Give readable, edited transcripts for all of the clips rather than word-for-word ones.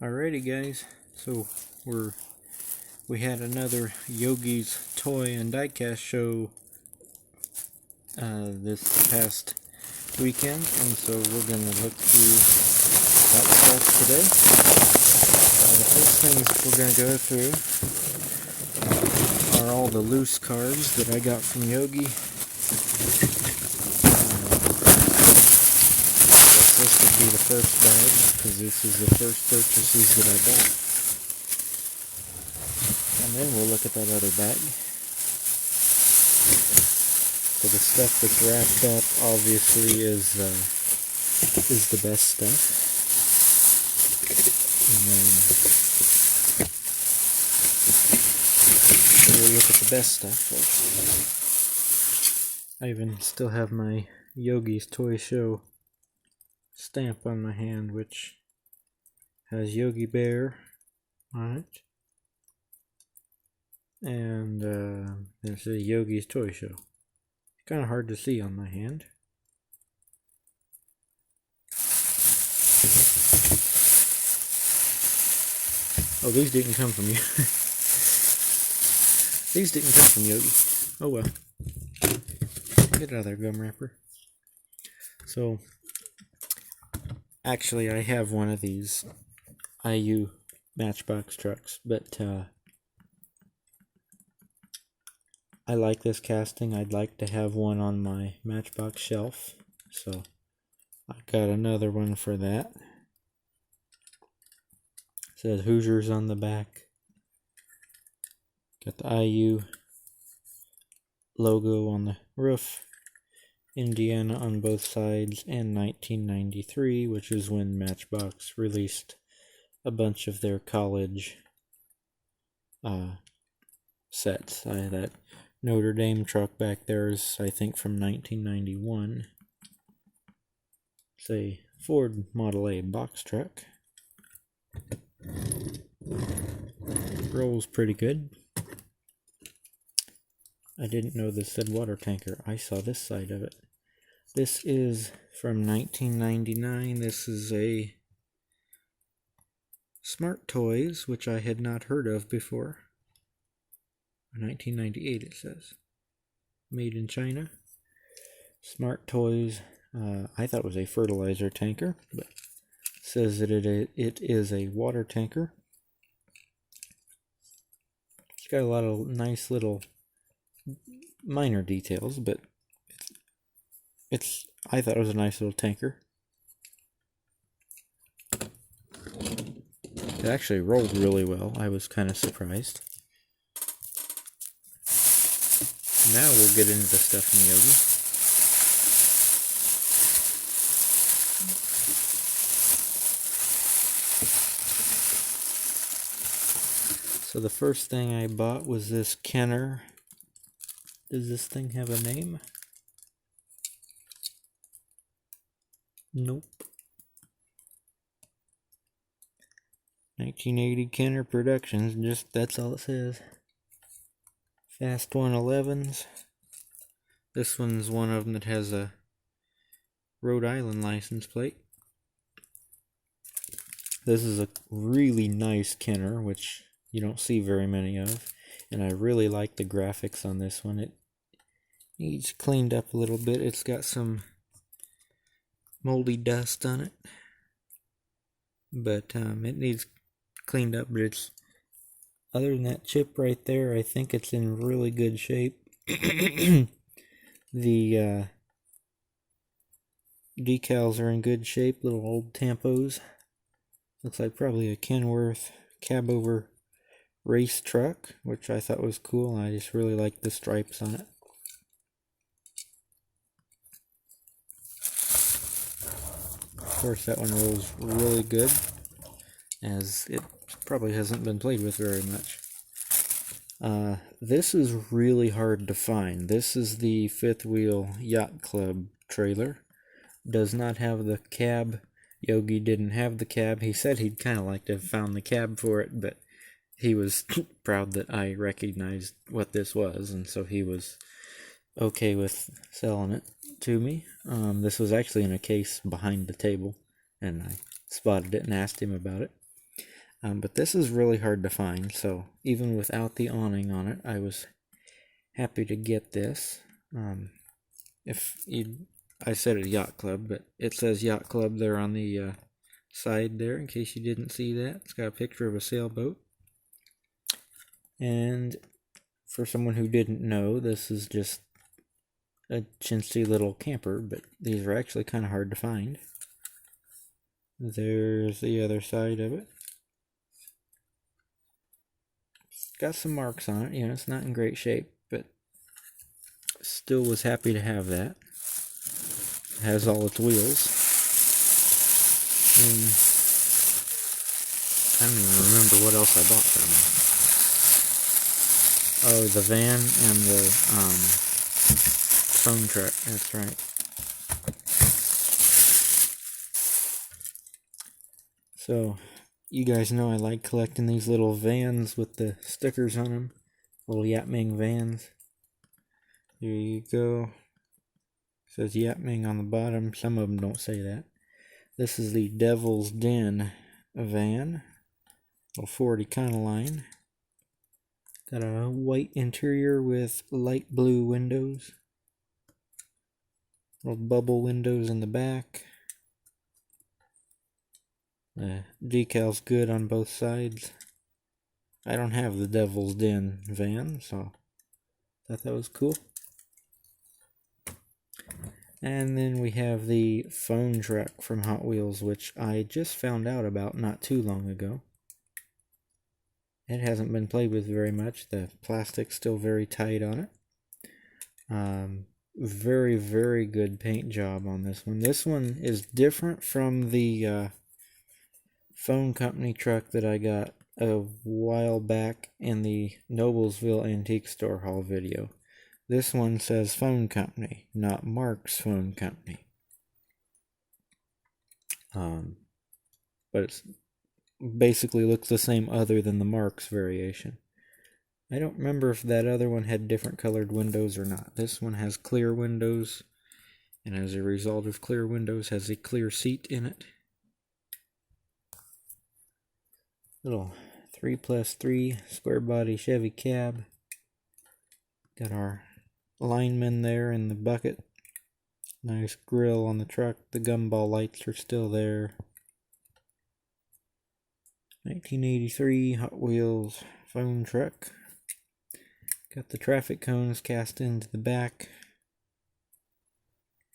Alrighty guys, so we had another Yogi's toy and diecast show this past weekend, and so we're going to look through that stuff today. The first things we're going to go through are all the loose cards that I got from Yogi. This would be the first bag, because this is the first purchases that I bought. And then we'll look at that other bag. So the stuff that's wrapped up obviously is the best stuff. And then we'll look at the best stuff first. I even still have my Yogi's Toy Show stamp on my hand, which has Yogi Bear on it, and it says Yogi's Toy Show. It's kind of hard to see on my hand. Oh, these didn't come from you. These didn't come from Yogi. Oh well. Get out of there, gum wrapper. So actually, I have one of these IU Matchbox trucks, but I like this casting. I'd like to have one on my Matchbox shelf, so I got another one for that. It says Hoosiers on the back. Got the IU logo on the roof. Indiana on both sides, and 1993, which is when Matchbox released a bunch of their college sets. That Notre Dame truck back there is, I think, from 1991. It's a Ford Model A box truck. Rolls pretty good. I didn't know this said water tanker. I saw this side of it. This is from 1999. This is a Smart Toys, which I had not heard of before. 1998 it says. Made in China. Smart Toys. I thought it was a fertilizer tanker, but it says that it is a water tanker. It's got a lot of nice little minor details, but I thought it was a nice little tanker. It actually rolled really well. I was kind of surprised. Now we'll get into the stuff from Yogi. So the first thing I bought was this Kenner. Does this thing have a name? Nope. 1980 Kenner Productions, just that's all it says. Fast 111s. This one's one of them that has a Rhode Island license plate. This is a really nice Kenner, which you don't see very many of, and I really like the graphics on this one. It needs cleaned up a little bit. It's got some moldy dust on it, but it needs cleaned up. But it's, other than that chip right there, I think it's in really good shape. The decals are in good shape, little old tampos. Looks like probably a Kenworth cab over race truck, which I thought was cool. I just really like the stripes on it. Of course, that one rolls really good, as it probably hasn't been played with very much. This is really hard to find. This is the Fifth Wheel Yacht Club trailer. Does not have the cab. Yogi didn't have the cab. He said he'd kind of like to have found the cab for it, but he was proud that I recognized what this was, and so he was okay with selling it to me. This was actually in a case behind the table, and I spotted it and asked him about it. But this is really hard to find, so even without the awning on it, I was happy to get this. I said a yacht club, but it says yacht club there on the side there, in case you didn't see that. It's got a picture of a sailboat. And for someone who didn't know, this is just a chintzy little camper, but these are actually kind of hard to find. There's the other side of it. It's got some marks on it. You know, it's not in great shape, but still was happy to have that. It has all its wheels. And I don't even remember what else I bought from them. Oh, the van and the phone truck. That's right. So, you guys know I like collecting these little vans with the stickers on them. Little Yap Ming vans. Here you go. It says Yap Ming on the bottom. Some of them don't say that. This is the Devil's Den van. Little 40 Econoline. Got a white interior with light blue windows. Little bubble windows in the back. The decal's good on both sides. I don't have the Devil's Den van, so thought that was cool. And then we have the phone truck from Hot Wheels, which I just found out about not too long ago. It hasn't been played with very much. The plastic's still very tight on it. Very, very good paint job on this one. This one is different from the phone company truck that I got a while back in the Noblesville Antique Store haul video. This one says phone company, not Mark's Phone Company. But it's basically looks the same other than the Mark's variation. I don't remember if that other one had different colored windows or not. This one has clear windows, and as a result of clear windows, has a clear seat in it. Little 3+3 square body Chevy cab. Got our lineman there in the bucket. Nice grill on the truck. The gumball lights are still there. 1983 Hot Wheels phone truck. Got the traffic cones cast into the back.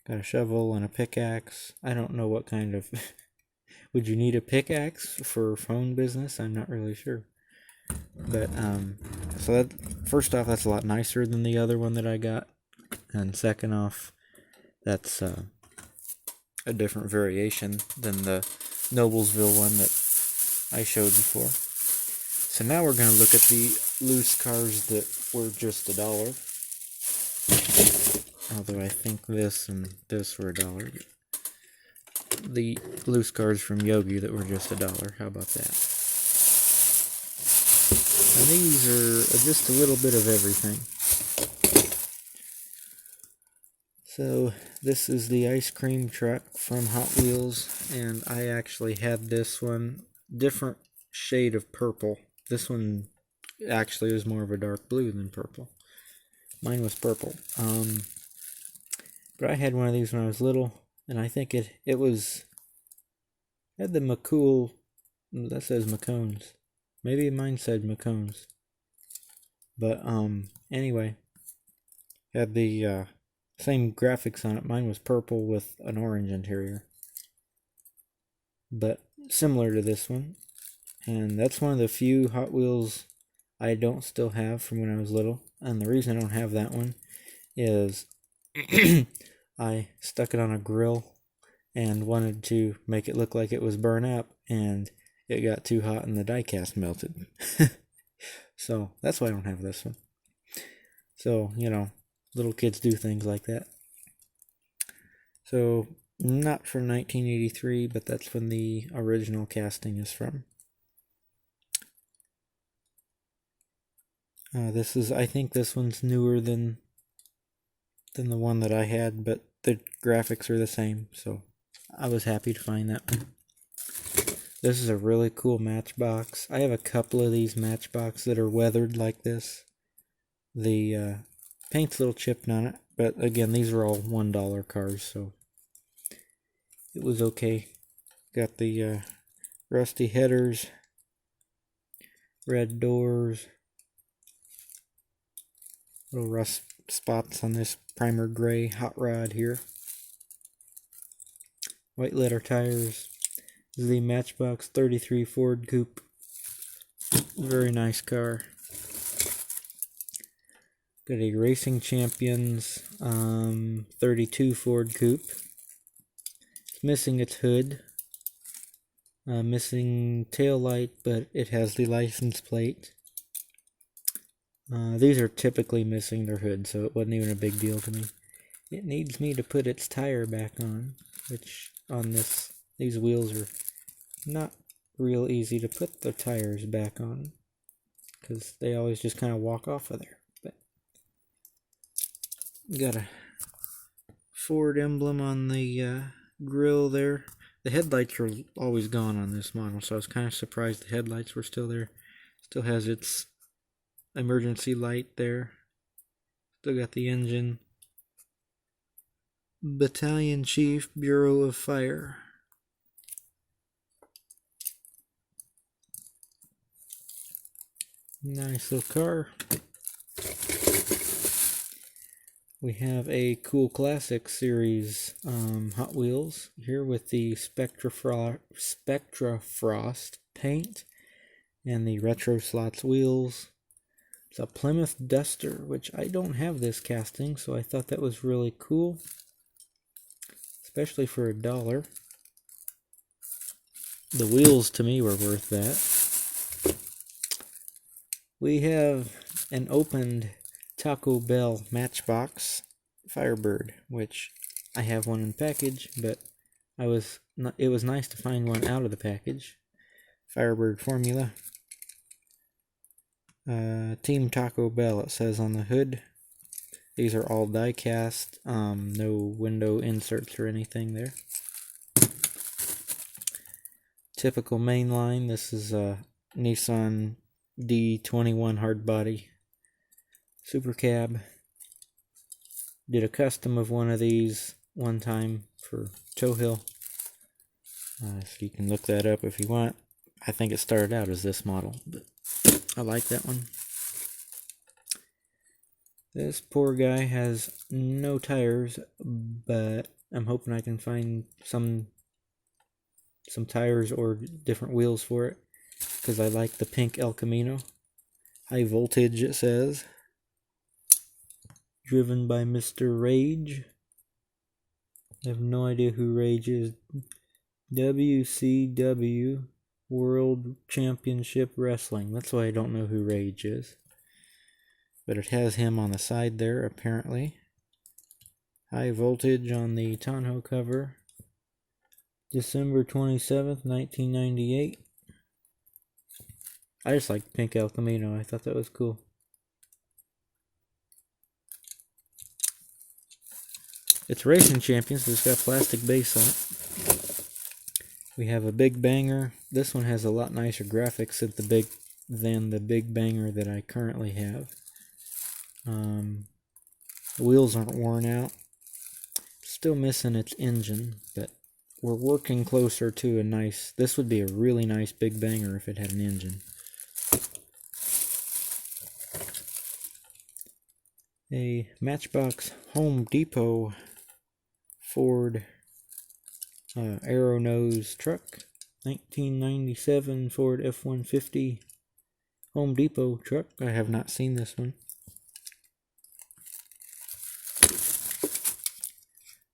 Got a shovel and a pickaxe. I don't know what kind of... Would you need a pickaxe for phone business? I'm not really sure. But, so that, first off, that's a lot nicer than the other one that I got. And second off, that's a different variation than the Noblesville one that I showed before. So now we're going to look at the loose cars that were just $1. Although I think this and this were $1. The loose cars from Yogi that were just $1. How about that? And these are just a little bit of everything. So this is the ice cream truck from Hot Wheels, and I actually had this one different shade of purple. This one actually was more of a dark blue than purple. Mine was purple. But I had one of these when I was little, and I think it had the McCool, that says McCones. Maybe mine said McCones. But anyway, had the same graphics on it. Mine was purple with an orange interior, but similar to this one. And that's one of the few Hot Wheels I don't still have from when I was little. And the reason I don't have that one is I stuck it on a grill and wanted to make it look like it was burnt up, and it got too hot and the die cast melted. So that's why I don't have this one. So, you know, little kids do things like that. So, not from 1983, but that's when the original casting is from. I think this one's newer than the one that I had, but the graphics are the same, so I was happy to find that one. This is a really cool Matchbox. I have a couple of these Matchbox that are weathered like this. The paint's a little chipped on it, but again, these are all $1 cars, so it was okay. Got the rusty headers, red doors, little rust spots on this primer gray hot rod here. White letter tires. This is the Matchbox 33 Ford Coupe. Very nice car. Got a Racing Champions 32 Ford Coupe. It's missing its hood. Missing tail light, but it has the license plate. These are typically missing their hood, so it wasn't even a big deal to me. It needs me to put its tire back on, which on these wheels are not real easy to put the tires back on, because they always just kind of walk off of there. But got a Ford emblem on the grill there. The headlights are always gone on this model, so I was kind of surprised the headlights were still there. Still has its emergency light there. Still got the engine. Battalion Chief, Bureau of Fire. Nice little car. We have a Cool Classic Series Hot Wheels here with the Spectra Frost paint and the Retro Slots wheels. It's a Plymouth Duster, which I don't have this casting, so I thought that was really cool, especially for $1. The wheels to me were worth that. We have an opened Taco Bell Matchbox Firebird, which I have one in the package, but it was nice to find one out of the package. Firebird formula. Team Taco Bell, it says on the hood. These are all die cast, no window inserts or anything there. Typical mainline. This is a Nissan D21 hardbody super cab. Did a custom of one of these one time for Toe Hill. So you can look that up if you want. I think it started out as this model, but I like that one. This poor guy has no tires, but I'm hoping I can find some tires or different wheels for it, because I like the pink El Camino. High voltage, it says. Driven by Mr. Rage. I have no idea who Rage is. WCW World Championship Wrestling. That's why I don't know who Rage is. But it has him on the side there, apparently. High voltage on the tonneau cover. December 27th, 1998. I just like pink El Camino. I thought that was cool. It's Racing Champions, so it's got a plastic base on it. We have a Big Banger. This one has a lot nicer graphics than the Big Banger that I currently have. The wheels aren't worn out. Still missing its engine, but we're working closer to a nice... This would be a really nice Big Banger if it had an engine. A Matchbox Home Depot Ford Arrow Nose truck. 1997 Ford F-150 Home Depot truck. I have not seen this one.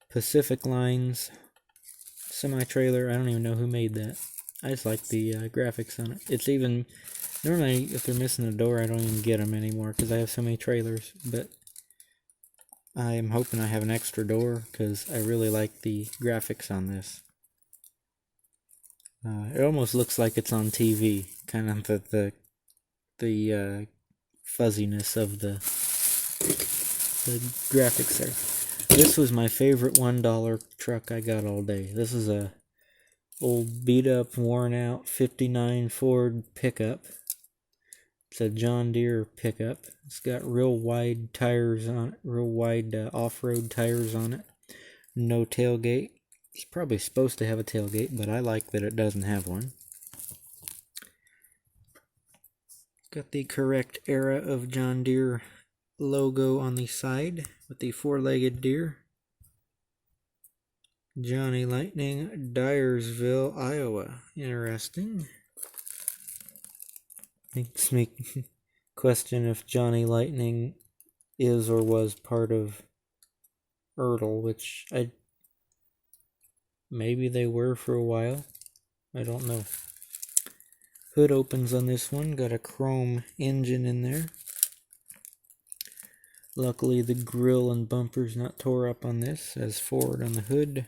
Pacific Lines semi-trailer. I don't even know who made that. I just like the graphics on it. It's even... Normally, if they're missing a door, I don't even get them anymore because I have so many trailers. But I am hoping I have an extra door because I really like the graphics on this. It almost looks like it's on TV. Kind of the fuzziness of the graphics there. This was my favorite $1 truck I got all day. This is a Old beat up, worn out 59 Ford pickup. It's a John Deere pickup. It's got real wide tires on it, real wide off-road tires on it. No tailgate. It's probably supposed to have a tailgate, but I like that it doesn't have one. Got the correct era of John Deere logo on the side with the four-legged deer. Johnny Lightning, Dyersville, Iowa. Interesting. Makes me question if Johnny Lightning is or was part of Ertl, which maybe they were for a while. I don't know. Hood opens on this one. Got a chrome engine in there. Luckily the grill and bumper's not tore up on this. Says Ford on the hood.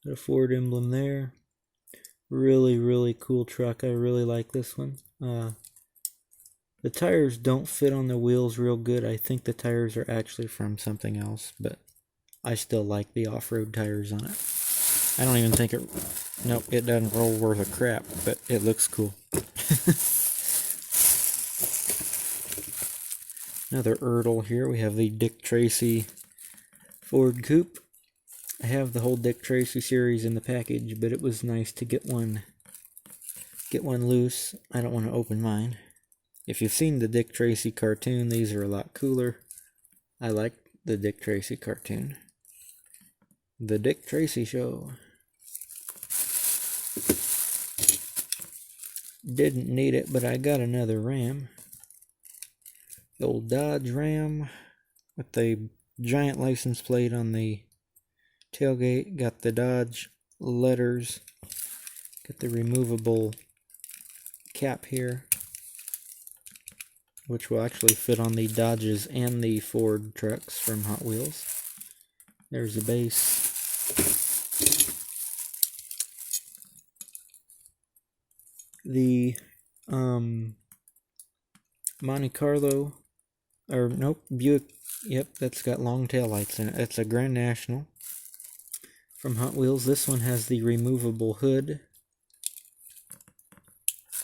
Got a Ford emblem there. Really, really cool truck. I really like this one. The tires don't fit on the wheels real good. I think the tires are actually from something else, but I still like the off-road tires on it. I don't even think it... Nope, it doesn't roll worth a crap, but it looks cool. Another Ertl here. We have the Dick Tracy Ford Coupe. I have the whole Dick Tracy series in the package, but it was nice to get one loose. I don't want to open mine. If you've seen the Dick Tracy cartoon, these are a lot cooler. I like the Dick Tracy cartoon. The Dick Tracy Show. Didn't need it, but I got another Ram. The old Dodge Ram with the giant license plate on the tailgate. Got the Dodge letters. Got the removable cap here, which will actually fit on the Dodges and the Ford trucks from Hot Wheels. There's the base. The Monte Carlo, or nope, Buick, yep, that's got long tail lights in it. It's a Grand National from Hot Wheels. This one has the removable hood.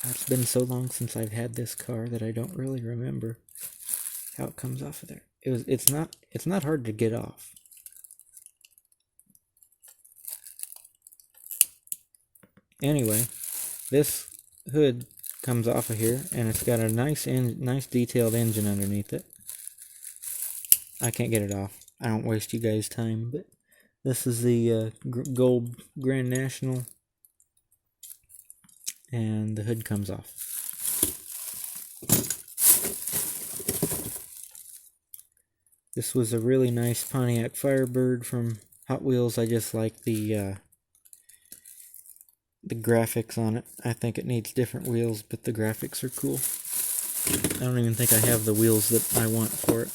It's been so long since I've had this car that I don't really remember how it comes off of there. It's not hard to get off. Anyway, this hood comes off of here, and it's got a nice detailed engine underneath it. I can't get it off. I don't waste you guys' time, but this is the gold Grand National, and the hood comes off. This was a really nice Pontiac Firebird from Hot Wheels. I just like the graphics on it. I think it needs different wheels, but the graphics are cool. I don't even think I have the wheels that I want for it.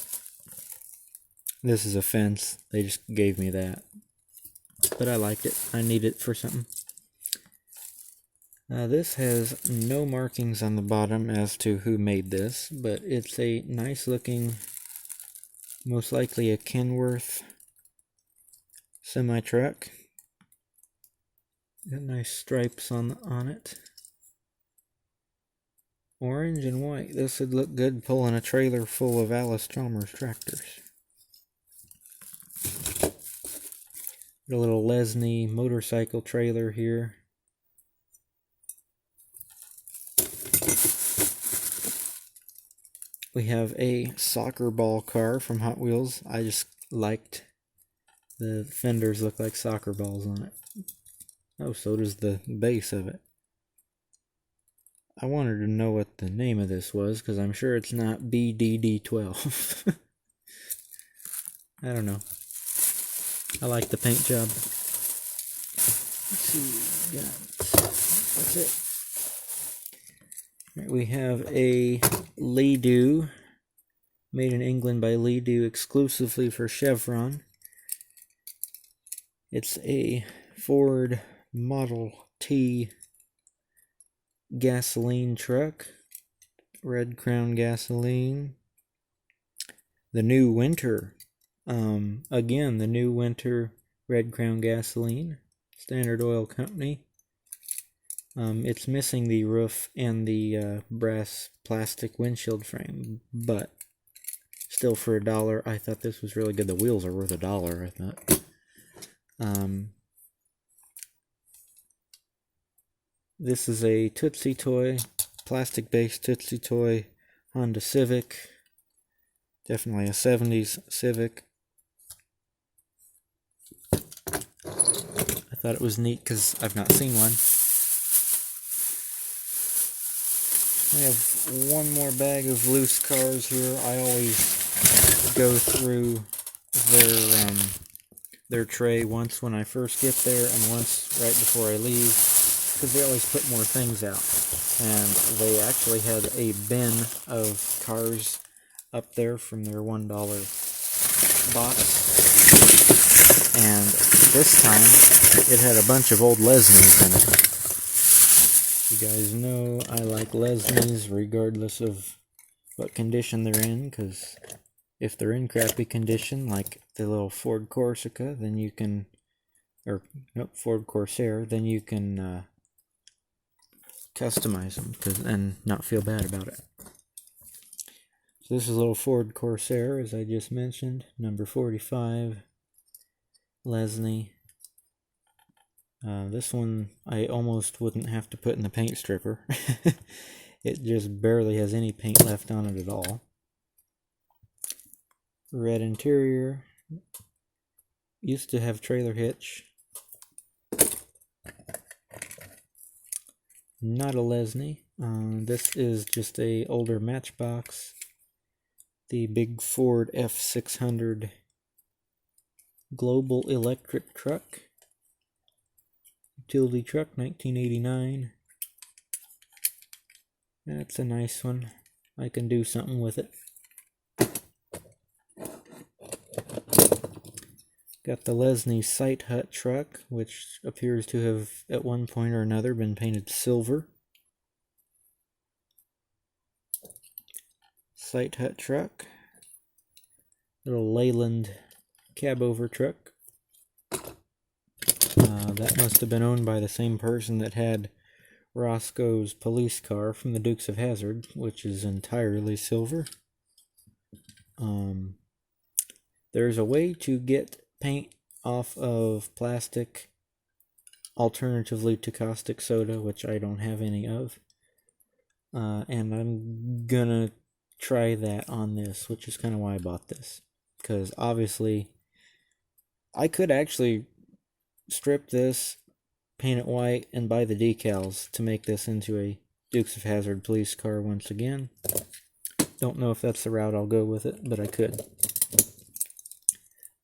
This is a fence. They just gave me that. But I liked it. I need it for something. This has no markings on the bottom as to who made this, but it's a nice looking, most likely a Kenworth semi-truck. Got nice stripes on it. Orange and white. This would look good pulling a trailer full of Alice Chalmers tractors. Got a little Lesney motorcycle trailer here. We have a soccer ball car from Hot Wheels. I just liked the fenders look like soccer balls on it. Oh, so does the base of it. I wanted to know what the name of this was, because I'm sure it's not BDD12. I don't know. I like the paint job. Let's see, that's it. Right, we have a Lee-Doo, made in England by Lee-Doo exclusively for Chevron. It's a Ford Model T gasoline truck, Red Crown gasoline. The new winter, again, the new winter Red Crown gasoline. Standard Oil Company. It's missing the roof and the brass plastic windshield frame, but still for $1, I thought this was really good. The wheels are worth $1, I thought. This is a Tootsie Toy, plastic-based Tootsie Toy Honda Civic. Definitely a 70s Civic. I thought it was neat because I've not seen one. I have one more bag of loose cars here. I always go through their tray once when I first get there and once right before I leave, because they always put more things out. And they actually had a bin of cars up there from their $1 box. And this time it had a bunch of old Lesnies in it. You guys know I like Lesnies regardless of what condition they're in, because if they're in crappy condition, like the little Ford Corsica, then you can, Ford Corsair, then you can customize them and not feel bad about it. So this is a little Ford Corsair, as I just mentioned, number 45, Lesnie. This one I almost wouldn't have to put in the paint stripper. It just barely has any paint left on it at all. Red interior. Used to have trailer hitch. Not a Lesnie. This is just a older Matchbox. The big Ford F600 Global Electric Truck. Utility truck, 1989. That's a nice one. I can do something with it. Got the Lesnie Sight Hut truck, which appears to have at one point or another been painted silver. Sight Hut truck. Little Leyland cab over truck. That must have been owned by the same person that had Roscoe's police car from the Dukes of Hazzard, which is entirely silver. There's a way to get paint off of plastic alternatively to caustic soda, which I don't have any of. And I'm gonna try that on this, which is kind of why I bought this. Because obviously, I could actually strip this, paint it white, and buy the decals to make this into a Dukes of Hazzard police car once again. Don't know if that's the route I'll go with it, but I could.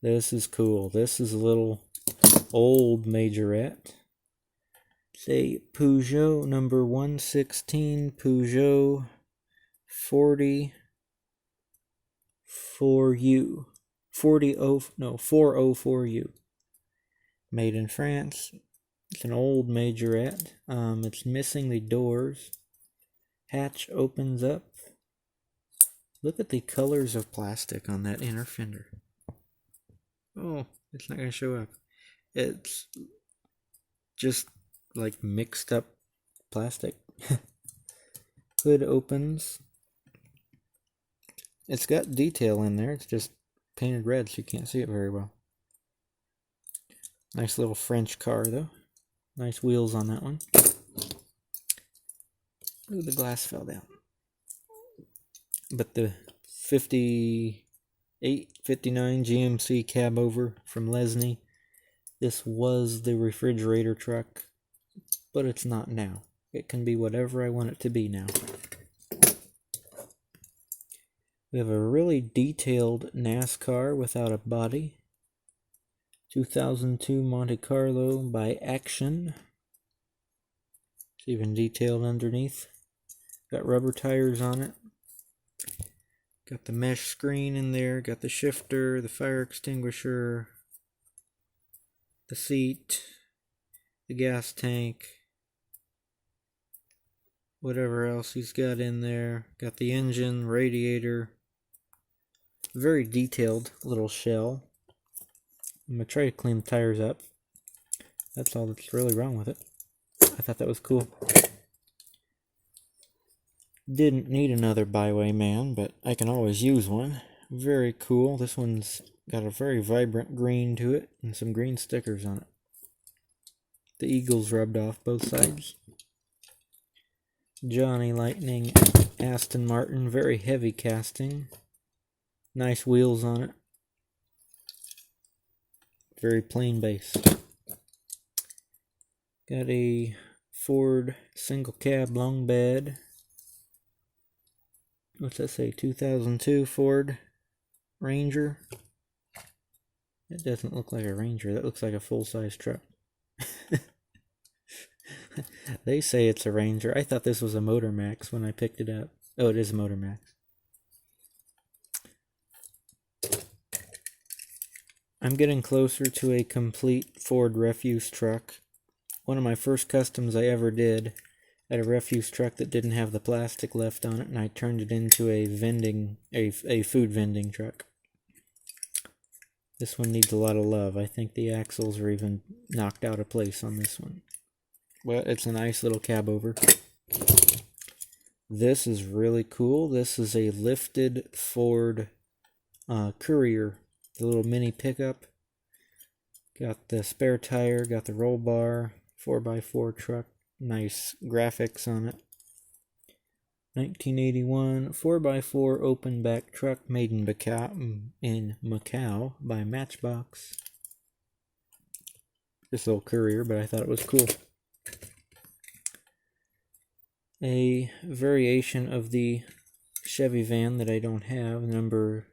This is cool. This is a little old majorette. It's a Peugeot number 116 Peugeot 404U. 404U. Made in France. It's an old majorette. It's missing the doors. Hatch opens up. Look at the colors of plastic on that inner fender. Oh, it's not going to show up. It's just like mixed up plastic. Hood opens. It's got detail in there. It's just painted red, so you can't see it very well. Nice little French car, though. Nice wheels on that one. Ooh, the glass fell down. But the 58, 59 GMC cab over from Lesnie. This was the refrigerator truck, but it's not now. It can be whatever I want it to be now. We have a really detailed NASCAR without a body. 2002 Monte Carlo by Action. It's even detailed underneath. Got rubber tires on it. Got the mesh screen in there. Got the shifter, the fire extinguisher, the seat, the gas tank, whatever else he's got in there. Got the engine, radiator. Very detailed little shell. I'm going to try to clean the tires up. That's all that's really wrong with it. I thought that was cool. Didn't need another Byway Man, but I can always use one. Very cool. This one's got a very vibrant green to it and some green stickers on it. The eagles rubbed off both sides. Johnny Lightning Aston Martin, very heavy casting. Nice wheels on it. Very plain base. Got a Ford single cab long bed. What's that say? 2002 Ford Ranger. It doesn't look like a Ranger. That looks like a full-size truck. They say it's a Ranger. I thought this was a Motor Max when I picked it up. Oh, it is a Motor Max. I'm getting closer to a complete Ford refuse truck. One of my first customs I ever did at a refuse truck that didn't have the plastic left on it, and I turned it into a food vending truck. This one needs a lot of love. I think the axles are even knocked out of place on this one. Well, it's a nice little cab over. This is really cool. This is a lifted Ford Courier, the little mini pickup. Got the spare tire, got the roll bar, 4x4 truck. Nice graphics on it. 1981 4x4 open back truck made in Macau by Matchbox. This little Courier, but I thought it was cool. A variation of the Chevy van that I don't have, number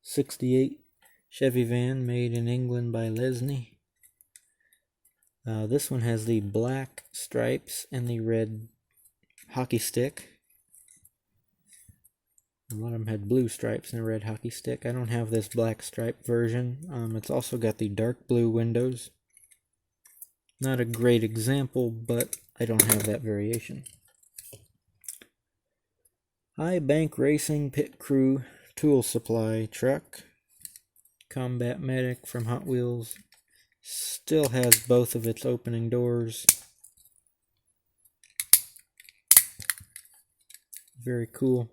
68 Chevy van made in England by Lesney. This one has the black stripes and the red hockey stick. A lot of them had blue stripes and a red hockey stick. I don't have this black stripe version. It's also got the dark blue windows. Not a great example, but I don't have that variation. High Bank Racing Pit Crew Tool Supply Truck. Combat Medic from Hot Wheels. Still has both of its opening doors. Very cool.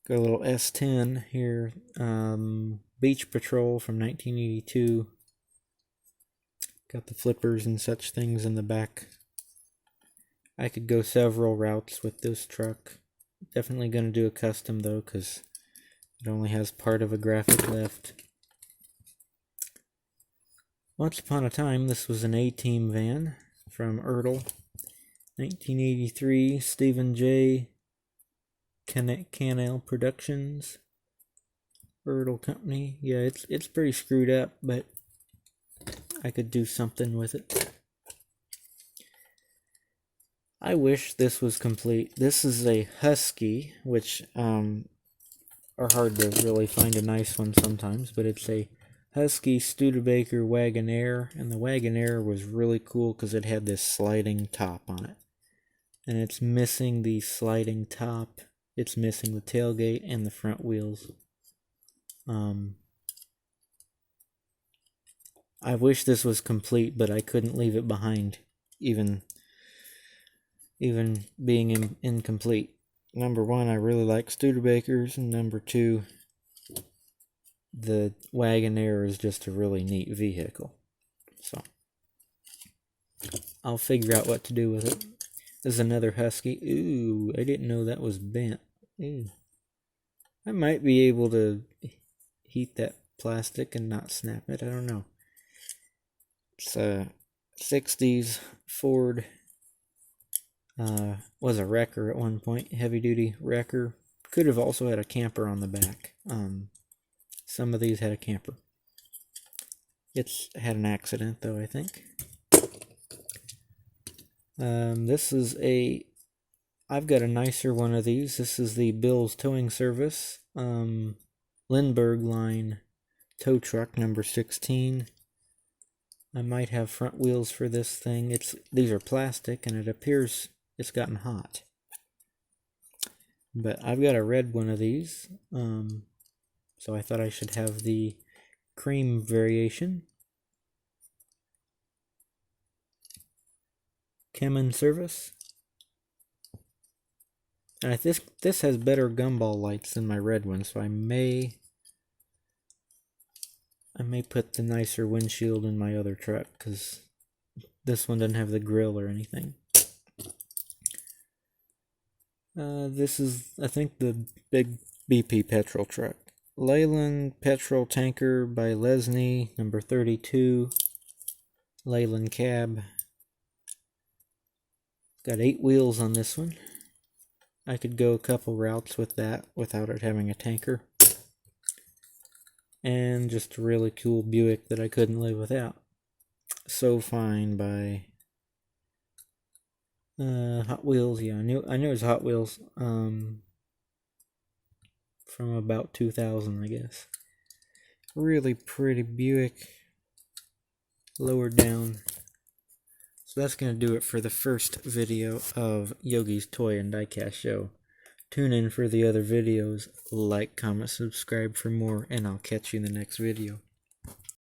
Got a little S10 here. Beach Patrol from 1982. Got the flippers and such things in the back. I could go several routes with this truck. Definitely going to do a custom though, because it only has part of a graphic left. Once upon a time, this was an A-Team van from Ertl. 1983, Stephen J. Cannell Productions. Ertl Company. Yeah, it's pretty screwed up, but I could do something with it. I wish this was complete. This is a Husky, which are hard to really find a nice one sometimes, but it's a Husky Studebaker Wagonaire, and the Wagonaire was really cool because it had this sliding top on it. And it's missing the sliding top. It's missing the tailgate and the front wheels. I wish this was complete, but I couldn't leave it behind, even being incomplete. Number one, I really like Studebakers, and number two, the Wagonaire is just a really neat vehicle. So I'll figure out what to do with it. This is another Husky. Ooh, I didn't know that was bent. Ooh. I might be able to heat that plastic and not snap it. I don't know. It's a 60s Ford. Was a wrecker at one point. Heavy duty wrecker. Could have also had a camper on the back. Some of these had a camper. It's had an accident though, I think. This is I've got a nicer one of these. This is the Bill's Towing Service. Lindbergh line tow truck number 16. I might have front wheels for this thing. These are plastic and it appears it's gotten hot. But I've got a red one of these. So I thought I should have the cream variation. Kemen service. And this has better gumball lights than my red one, so I may put the nicer windshield in my other truck, because this one doesn't have the grill or anything. This is, I think, the big BP petrol truck. Leyland petrol tanker by Lesney, number 32. Leyland cab. Got 8 wheels on this one. I could go a couple routes with that without it having a tanker. And just a really cool Buick that I couldn't live without. So Fine by Hot Wheels. Yeah, I knew it was Hot Wheels. From about 2000, I guess. Really pretty Buick. Lowered down. So that's going to do it for the first video of Yogi's Toy and Diecast Show. Tune in for the other videos. Like, comment, subscribe for more, and I'll catch you in the next video.